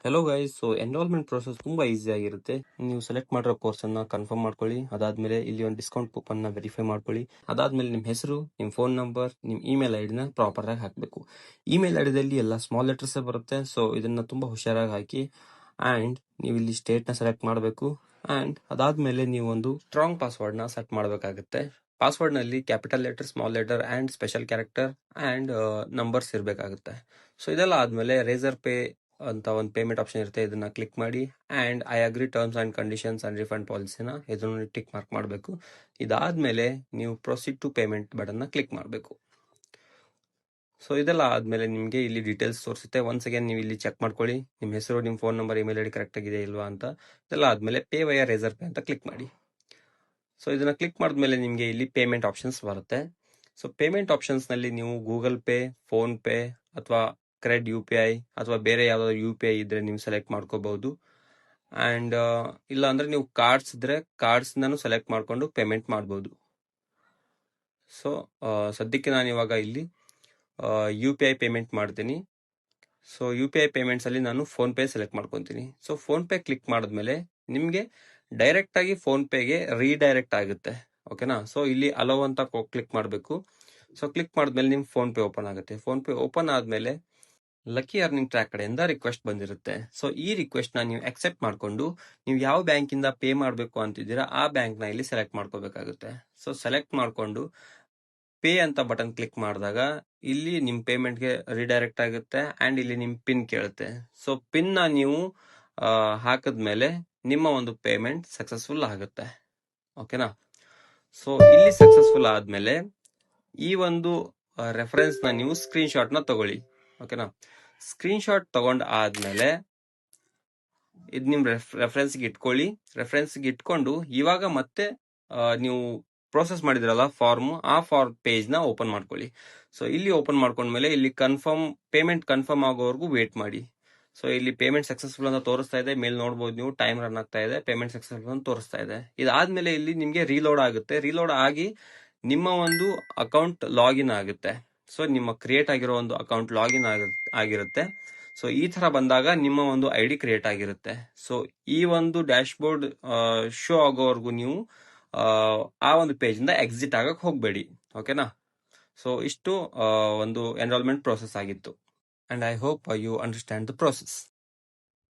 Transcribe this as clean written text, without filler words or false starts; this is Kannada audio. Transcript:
Hello guys, so enrolment process ತುಂಬಾ ಈಸಿ ಆಗಿರುತ್ತೆ. ನೀವು ಸೆಲೆಕ್ಟ್ ಮಾಡಿರೋ ಕೋರ್ಸ್ ಅನ್ನ ಕನ್ಫರ್ಮ್ ಮಾಡ್ಕೊಳ್ಳಿ. ಅದಾದ್ಮೇಲೆ ಇಲ್ಲಿ ಒಂದು ಡಿಸ್ಕೌಂಟ್ ಕೂಪನ್ ನ ವೆರಿಫೈ ಮಾಡ್ಕೊಳ್ಳಿ. ಅದಾದ್ಮೇಲೆ ನಿಮ್ಮ ಹೆಸರು, ನಿಮ್ಮ ಫೋನ್ ನಂಬರ್, ನಿಮ್ಮ ಇಮೇಲ್ ಐಡಿನ ಪ್ರಾಪರ್ ಆಗಿ ಹಾಕಬೇಕು. ಇಮೇಲ್ ಐಡಿದಲ್ಲಿ ಎಲ್ಲ ಸ್ಮಾಲ್ ಲೆಟರ್ಸ್ ಬರುತ್ತೆ, ಸೊ ಇದನ್ನ ತುಂಬಾ ಹುಷಾರಾಗಿ ಹಾಕಿ. ಅಂಡ್ ನೀವು ಇಲ್ಲಿ ಸ್ಟೇಟ್ ನ ಸೆಲೆಕ್ಟ್ ಮಾಡಬೇಕು. ಅಂಡ್ ಅದಾದ್ಮೇಲೆ ನೀವು ಒಂದು ಸ್ಟ್ರಾಂಗ್ ಪಾಸ್ವರ್ಡ್ ನ ಸೆಟ್ ಮಾಡಬೇಕಾಗುತ್ತೆ. ಪಾಸ್ವರ್ಡ್ ನಲ್ಲಿ capital letter, small letter and special character and numbers ಇರಬೇಕಾಗುತ್ತೆ. ಸೊ ಇದೆಲ್ಲ ಆದ್ಮೇಲೆ ರೇಸರ್ ಪೇ ಅಂತ ಒಂದು ಪೇಮೆಂಟ್ ಆಪ್ಷನ್ ಇರುತ್ತೆ, ಇದನ್ನ ಕ್ಲಿಕ್ ಮಾಡಿ. And I agree terms and conditions and refund ಪಾಲಿಸಿನ ಇದನ್ನು ಟಿಕ್ ಮಾರ್ಕ್ ಮಾಡಬೇಕು. ಇದಾದ್ಮೇಲೆ ನೀವು ಪ್ರೊಸೀಡ್ ಟು ಪೇಮೆಂಟ್ ಬಟನ್ ನ ಕ್ಲಿಕ್ ಮಾಡಬೇಕು. ಸೊ ಇದೆಲ್ಲ ಆದ್ಮೇಲೆ ನಿಮಗೆ ಇಲ್ಲಿ ಡೀಟೇಲ್ಸ್ ತೋರಿಸುತ್ತೆ. ಒನ್ಸ್ ಅಗೇನ್ ನೀವು ಇಲ್ಲಿ ಚೆಕ್ ಮಾಡ್ಕೊಳ್ಳಿ, ನಿಮ್ಮ ಹೆಸರು, ನಿಮ್ಮ phone number, email ID correct ಆಗಿದೆ ಇಲ್ವಾ ಅಂತ. ಇದೆಲ್ಲ ಆದ್ಮೇಲೆ ಪೇ ವಯ ರೇಸರ್ ಪೇ ಅಂತ ಕ್ಲಿಕ್ ಮಾಡಿ. ಸೊ ಇದನ್ನ ಕ್ಲಿಕ್ ಮಾಡಿದ್ಮೇಲೆ ನಿಮಗೆ ಇಲ್ಲಿ ಪೇಮೆಂಟ್ ಆಪ್ಷನ್ಸ್ ಬರುತ್ತೆ. ಸೊ ಪೇಮೆಂಟ್ ಆಪ್ಷನ್ಸ್ ನಲ್ಲಿ ನೀವು ಗೂಗಲ್ ಪೇ, ಫೋನ್ ಪೇ ಅಥವಾ ಕ್ರೆಡ್ UPI ಅಥವಾ ಬೇರೆ ಯಾವ್ದಾದ್ರು UPI ಇದ್ರೆ ನೀವು ಸೆಲೆಕ್ಟ್ ಮಾಡ್ಕೋಬಹುದು. ಅಂಡ್ ಇಲ್ಲ ಅಂದ್ರೆ ನೀವು ಕಾರ್ಡ್ಸ್ ಇದ್ರೆ ಕಾರ್ಡ್ಸ್ ಸೆಲೆಕ್ಟ್ ಮಾಡ್ಕೊಂಡು ಪೇಮೆಂಟ್ ಮಾಡಬಹುದು. ಸೊ ಸದ್ಯಕ್ಕೆ ನಾನು ಇವಾಗ ಇಲ್ಲಿ UPI ಪೇಮೆಂಟ್ ಮಾಡ್ತೀನಿ. ಸೊ UPI ಪೇಮೆಂಟ್ಸ್ ಅಲ್ಲಿ ನಾನು ಫೋನ್ ಪೇ ಸೆಲೆಕ್ಟ್ ಮಾಡ್ಕೊತೀನಿ. ಸೊ ಫೋನ್ ಪೇ ಕ್ಲಿಕ್ ಮಾಡಿದ್ಮೇಲೆ ನಿಮ್ಗೆ ಡೈರೆಕ್ಟ್ ಆಗಿ ಫೋನ್ ಪೇಗೆ ರೀಡೈರೆಕ್ಟ್ ಆಗುತ್ತೆ. ಓಕೆನಾ? ಸೊ ಇಲ್ಲಿ ಅಲೋ ಅಂತ ಕ್ಲಿಕ್ ಮಾಡಬೇಕು. ಸೊ ಕ್ಲಿಕ್ ಮಾಡಿದ್ಮೇಲೆ ನಿಮ್ ಫೋನ್ ಪೇ ಓಪನ್ ಆಗುತ್ತೆ. ಫೋನ್ ಪೇ ಓಪನ್ ಆದ್ಮೇಲೆ ಲಕ್ಕಿ ಅರ್ನಿಂಗ್ ಟ್ರ್ಯಾಕ್ ಕಡೆಯಿಂದ ರಿಕ್ವೆಸ್ಟ್ ಬಂದಿರುತ್ತೆ. ಸೊ ಈ ರಿಕ್ವೆಸ್ಟ್ ನ ನೀವು ಅಕ್ಸೆಪ್ಟ್ ಮಾಡ್ಕೊಂಡು ನೀವು ಯಾವ ಬ್ಯಾಂಕ್ ಇಂದ ಪೇ ಮಾಡಬೇಕು ಅಂತಿದ್ದೀರಾ ಆ ಬ್ಯಾಂಕ್ ನ ಇಲ್ಲಿ ಸೆಲೆಕ್ಟ್ ಮಾಡ್ಕೋಬೇಕಾಗುತ್ತೆ. ಸೊ ಸೆಲೆಕ್ಟ್ ಮಾಡ್ಕೊಂಡು ಪೇ ಅಂತ ಬಟನ್ ಕ್ಲಿಕ್ ಮಾಡಿದಾಗ ಇಲ್ಲಿ ನಿಮ್ ಪೇಮೆಂಟ್ಗೆ ರಿಡೈರೆಕ್ಟ್ ಆಗುತ್ತೆ. ಅಂಡ್ ಇಲ್ಲಿ ನಿಮ್ ಪಿನ್ ಕೇಳುತ್ತೆ. ಸೊ ಪಿನ್ ನ ನೀವು ಹಾಕಿದ್ಮೇಲೆ ನಿಮ್ಮ ಒಂದು ಪೇಮೆಂಟ್ ಸಕ್ಸಸ್ಫುಲ್ ಆಗುತ್ತೆ. ಓಕೆನಾ? ಸೊ ಇಲ್ಲಿ ಸಕ್ಸಸ್ಫುಲ್ ಆದ್ಮೇಲೆ ಈ ಒಂದು ರೆಫರೆನ್ಸ್ ನ ನೀವು ಸ್ಕ್ರೀನ್ ಶಾಟ್ ನ ತಗೊಳ್ಳಿ. ಓಕೆನಾ? ಸ್ಕ್ರೀನ್ ಶಾಟ್ ತಗೊಂಡ್ ಆದ್ಮೇಲೆ ಇದು ನಿಮ್ ರೆಫರೆನ್ಸ್ಗೆ ಇಟ್ಕೊಳ್ಳಿ. ರೆಫರೆನ್ಸ್ಗೆ ಇಟ್ಕೊಂಡು ಇವಾಗ ಮತ್ತೆ ನೀವು ಪ್ರೋಸೆಸ್ ಮಾಡಿದ್ರಲ್ಲ ಫಾರ್ಮ್, ಆ ಫಾರ್ಮ್ ಪೇಜ್ ನ ಓಪನ್ ಮಾಡ್ಕೊಳ್ಳಿ. ಸೊ ಇಲ್ಲಿ ಓಪನ್ ಮಾಡ್ಕೊಂಡ್ಮೇಲೆ ಇಲ್ಲಿ ಪೇಮೆಂಟ್ ಕನ್ಫರ್ಮ್ ಆಗೋವರೆಗೂ ವೇಟ್ ಮಾಡಿ. ಸೊ ಇಲ್ಲಿ ಪೇಮೆಂಟ್ ಸಕ್ಸಸ್ಫುಲ್ ಅಂತ ತೋರಿಸ್ತಾ ಇದೆ. ಮೇಲ್ ನೋಡಬಹುದು ನೀವು, ಟೈಮ್ ರನ್ ಆಗ್ತಾ ಇದೆ, ಪೇಮೆಂಟ್ ಸಕ್ಸಸ್ಫುಲ್ ಅಂತ ತೋರಿಸ್ತಾ ಇದೆ. ಇದಾದ್ಮೇಲೆ ಇಲ್ಲಿ ನಿಮ್ಗೆ ರೀಲೋಡ್ ಆಗುತ್ತೆ. ರೀಲೋಡ್ ಆಗಿ ನಿಮ್ಮ ಒಂದು ಅಕೌಂಟ್ ಲಾಗಿನ್ ಆಗುತ್ತೆ. ಸೊ ನಿಮ್ಮ ಕ್ರಿಯೇಟ್ ಆಗಿರೋ ಒಂದು ಅಕೌಂಟ್ ಲಾಗಿನ್ ಆಗಿರುತ್ತೆ. ಸೊ ಈ ತರ ಬಂದಾಗ ನಿಮ್ಮ ಒಂದು ID ಕ್ರಿಯೇಟ್ ಆಗಿರುತ್ತೆ. ಸೊ ಈ ಒಂದು ಡ್ಯಾಶ್ ಬೋರ್ಡ್ ಶೋ ಆಗೋವರೆಗೂ ನೀವು ಆ ಒಂದು ಪೇಜ್ ಇಂದ ಎಕ್ಸಿಟ್ ಆಗಕ್ ಹೋಗ್ಬೇಡಿ. ಓಕೆನಾ? ಸೊ ಇಷ್ಟು ಒಂದು ಎನ್ರೋಲ್ಮೆಂಟ್ ಪ್ರೋಸೆಸ್ ಆಗಿತ್ತು. And I hope you understand the process.